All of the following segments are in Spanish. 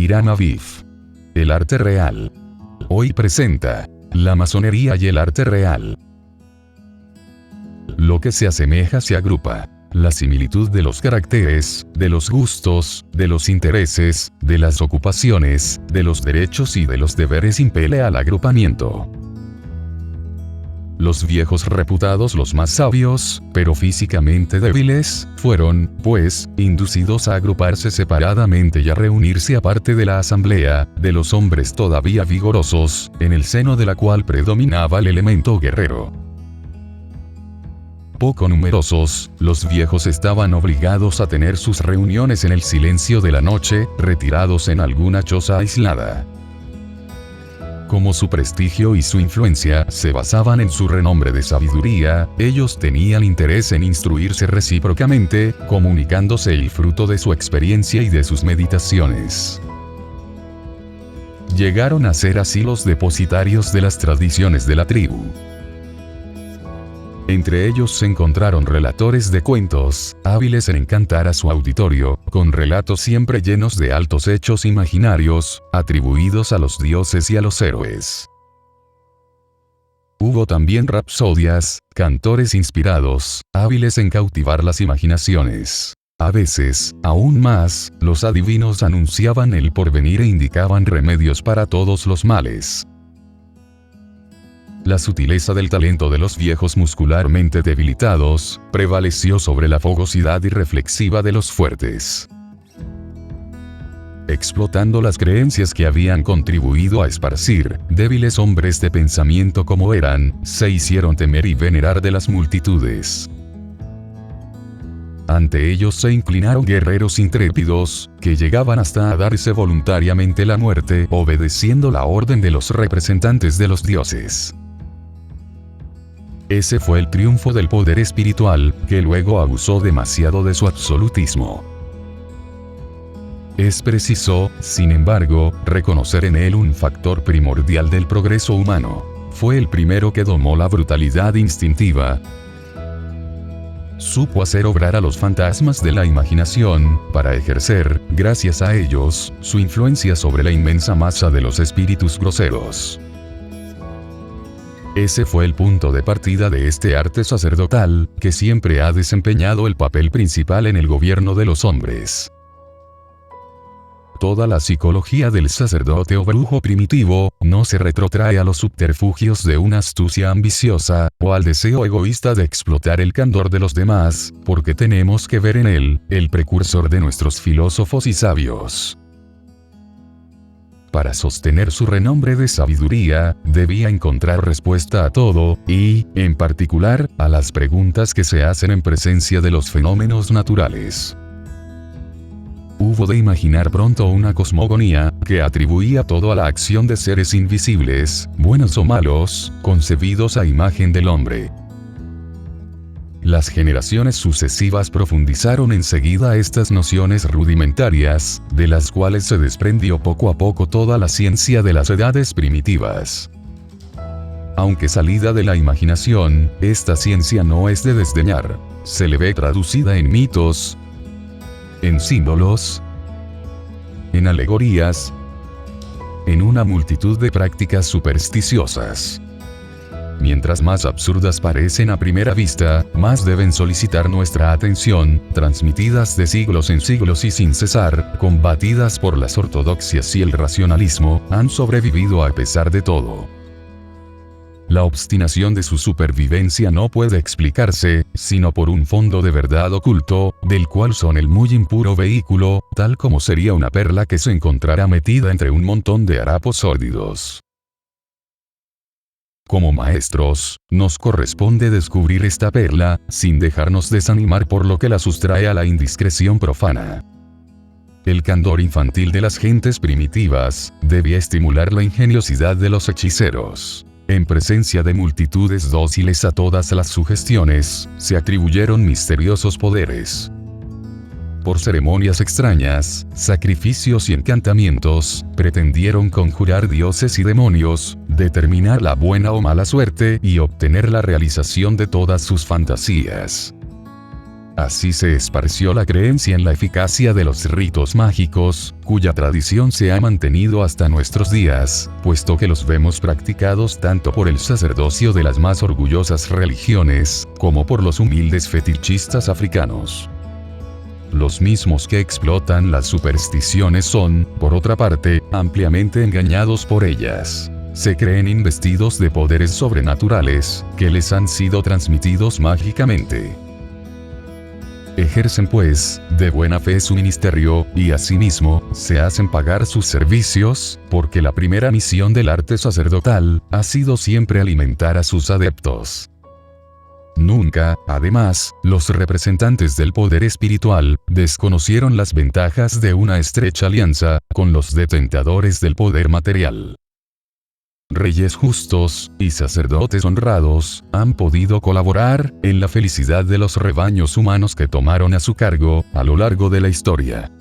Irán Aviv. El arte real. Hoy presenta la masonería y el arte real. Lo que se asemeja se agrupa. La similitud de los caracteres, de los gustos, de los intereses, de las ocupaciones, de los derechos y de los deberes impele al agrupamiento. Los viejos reputados los más sabios, pero físicamente débiles, fueron, pues, inducidos a agruparse separadamente y a reunirse aparte de la asamblea, de los hombres todavía vigorosos, en el seno de la cual predominaba el elemento guerrero. Poco numerosos, los viejos estaban obligados a tener sus reuniones en el silencio de la noche, retirados en alguna choza aislada. Como su prestigio y su influencia se basaban en su renombre de sabiduría, ellos tenían interés en instruirse recíprocamente, comunicándose el fruto de su experiencia y de sus meditaciones. Llegaron a ser así los depositarios de las tradiciones de la tribu. Entre ellos se encontraron relatores de cuentos, hábiles en encantar a su auditorio, con relatos siempre llenos de altos hechos imaginarios, atribuidos a los dioses y a los héroes. Hubo también rapsodias, cantores inspirados, hábiles en cautivar las imaginaciones. A veces, aún más, los adivinos anunciaban el porvenir e indicaban remedios para todos los males. La sutileza del talento de los viejos muscularmente debilitados, prevaleció sobre la fogosidad irreflexiva de los fuertes. Explotando las creencias que habían contribuido a esparcir, débiles hombres de pensamiento como eran, se hicieron temer y venerar de las multitudes. Ante ellos se inclinaron guerreros intrépidos, que llegaban hasta a darse voluntariamente la muerte, obedeciendo la orden de los representantes de los dioses. Ese fue el triunfo del poder espiritual, que luego abusó demasiado de su absolutismo. Es preciso, sin embargo, reconocer en él un factor primordial del progreso humano. Fue el primero que domó la brutalidad instintiva. Supo hacer obrar a los fantasmas de la imaginación, para ejercer, gracias a ellos, su influencia sobre la inmensa masa de los espíritus groseros. Ese fue el punto de partida de este arte sacerdotal, que siempre ha desempeñado el papel principal en el gobierno de los hombres. Toda la psicología del sacerdote o brujo primitivo, no se retrotrae a los subterfugios de una astucia ambiciosa, o al deseo egoísta de explotar el candor de los demás, porque tenemos que ver en él, el precursor de nuestros filósofos y sabios. Para sostener su renombre de sabiduría, debía encontrar respuesta a todo, y, en particular, a las preguntas que se hacen en presencia de los fenómenos naturales. Hubo de imaginar pronto una cosmogonía, que atribuía todo a la acción de seres invisibles, buenos o malos, concebidos a imagen del hombre. Las generaciones sucesivas profundizaron enseguida estas nociones rudimentarias, de las cuales se desprendió poco a poco toda la ciencia de las edades primitivas. Aunque salida de la imaginación, esta ciencia no es de desdeñar. Se le ve traducida en mitos, en símbolos, en alegorías, en una multitud de prácticas supersticiosas. Mientras más absurdas parecen a primera vista, más deben solicitar nuestra atención, transmitidas de siglos en siglos y sin cesar, combatidas por las ortodoxias y el racionalismo, han sobrevivido a pesar de todo. La obstinación de su supervivencia no puede explicarse, sino por un fondo de verdad oculto, del cual son el muy impuro vehículo, tal como sería una perla que se encontrará metida entre un montón de harapos sórdidos. Como maestros, nos corresponde descubrir esta perla, sin dejarnos desanimar por lo que la sustrae a la indiscreción profana. El candor infantil de las gentes primitivas, debía estimular la ingeniosidad de los hechiceros. En presencia de multitudes dóciles a todas las sugestiones, se atribuyeron misteriosos poderes. Por ceremonias extrañas, sacrificios y encantamientos, pretendieron conjurar dioses y demonios, determinar la buena o mala suerte y obtener la realización de todas sus fantasías. Así se esparció la creencia en la eficacia de los ritos mágicos, cuya tradición se ha mantenido hasta nuestros días, puesto que los vemos practicados tanto por el sacerdocio de las más orgullosas religiones, como por los humildes fetichistas africanos. Los mismos que explotan las supersticiones son, por otra parte, ampliamente engañados por ellas. Se creen investidos de poderes sobrenaturales, que les han sido transmitidos mágicamente. Ejercen pues, de buena fe su ministerio, y asimismo, se hacen pagar sus servicios, porque la primera misión del arte sacerdotal, ha sido siempre alimentar a sus adeptos. Nunca, además, los representantes del poder espiritual, desconocieron las ventajas de una estrecha alianza, con los detentadores del poder material. Reyes justos, y sacerdotes honrados, han podido colaborar, en la felicidad de los rebaños humanos que tomaron a su cargo, a lo largo de la historia.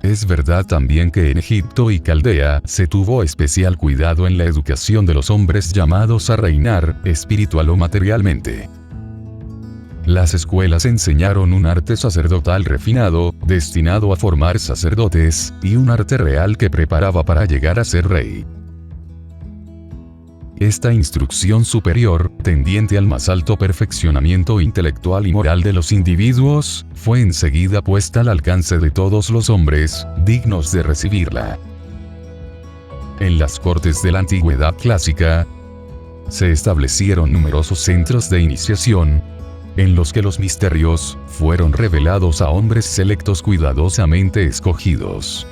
Es verdad también que en Egipto y Caldea, se tuvo especial cuidado en la educación de los hombres llamados a reinar, espiritual o materialmente. Las escuelas enseñaron un arte sacerdotal refinado, destinado a formar sacerdotes, y un arte real que preparaba para llegar a ser rey. Esta instrucción superior, tendiente al más alto perfeccionamiento intelectual y moral de los individuos, fue enseguida puesta al alcance de todos los hombres, dignos de recibirla. En las cortes de la antigüedad clásica, se establecieron numerosos centros de iniciación, en los que los misterios fueron revelados a hombres selectos cuidadosamente escogidos.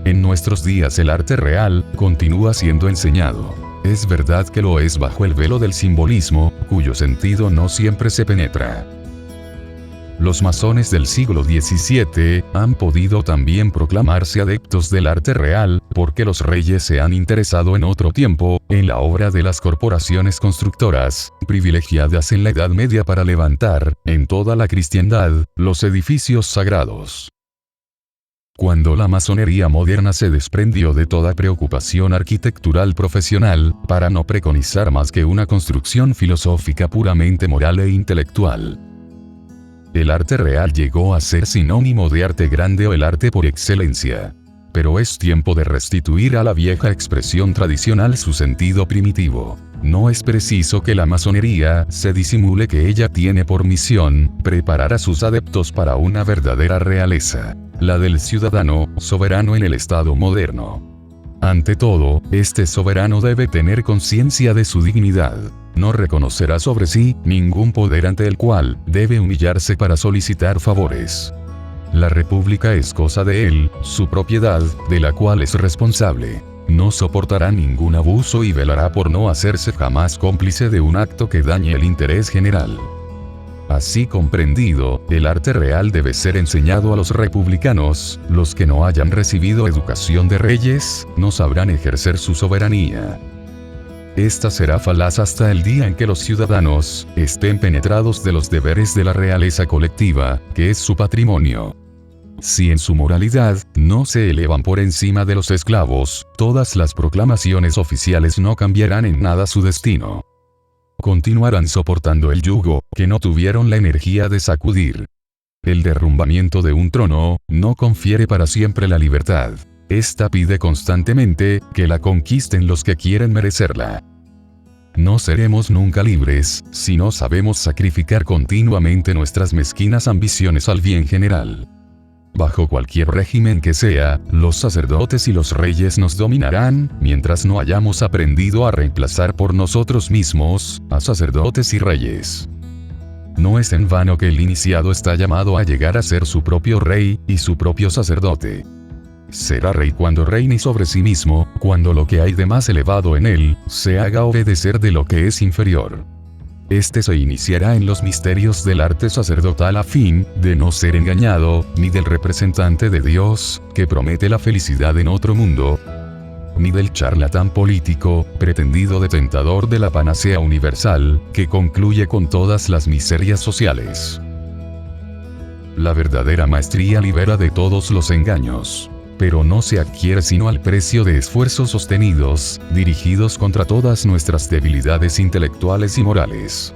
En nuestros días el arte real continúa siendo enseñado. Es verdad que lo es bajo el velo del simbolismo, cuyo sentido no siempre se penetra. Los masones del siglo XVII han podido también proclamarse adeptos del arte real, porque los reyes se han interesado en otro tiempo, en la obra de las corporaciones constructoras, privilegiadas en la Edad Media para levantar, en toda la cristiandad, los edificios sagrados. Cuando la masonería moderna se desprendió de toda preocupación arquitectural profesional, para no preconizar más que una construcción filosófica puramente moral e intelectual, el arte real llegó a ser sinónimo de arte grande o el arte por excelencia. Pero es tiempo de restituir a la vieja expresión tradicional su sentido primitivo. No es preciso que la masonería se disimule que ella tiene por misión preparar a sus adeptos para una verdadera realeza, la del ciudadano soberano en el Estado moderno. Ante todo, este soberano debe tener conciencia de su dignidad. No reconocerá sobre sí ningún poder ante el cual debe humillarse para solicitar favores. La república es cosa de él, su propiedad, de la cual es responsable. No soportará ningún abuso y velará por no hacerse jamás cómplice de un acto que dañe el interés general. Así comprendido, el arte real debe ser enseñado a los republicanos. Los que no hayan recibido educación de reyes, no sabrán ejercer su soberanía. Esta será falaz hasta el día en que los ciudadanos estén penetrados de los deberes de la realeza colectiva, que es su patrimonio. Si en su moralidad no se elevan por encima de los esclavos, todas las proclamaciones oficiales no cambiarán en nada su destino. Continuarán soportando el yugo que no tuvieron la energía de sacudir. El derrumbamiento de un trono no confiere para siempre la libertad. Esta pide constantemente que la conquisten los que quieren merecerla. No seremos nunca libres si no sabemos sacrificar continuamente nuestras mezquinas ambiciones al bien general. Bajo cualquier régimen que sea, los sacerdotes y los reyes nos dominarán, mientras no hayamos aprendido a reemplazar por nosotros mismos a sacerdotes y reyes. No es en vano que el iniciado está llamado a llegar a ser su propio rey y su propio sacerdote. Será rey cuando reine sobre sí mismo, cuando lo que hay de más elevado en él se haga obedecer de lo que es inferior. Este se iniciará en los misterios del arte sacerdotal a fin de no ser engañado, ni del representante de Dios, que promete la felicidad en otro mundo, ni del charlatán político, pretendido detentador de la panacea universal, que concluye con todas las miserias sociales. La verdadera maestría libera de todos los engaños, pero no se adquiere sino al precio de esfuerzos sostenidos, dirigidos contra todas nuestras debilidades intelectuales y morales.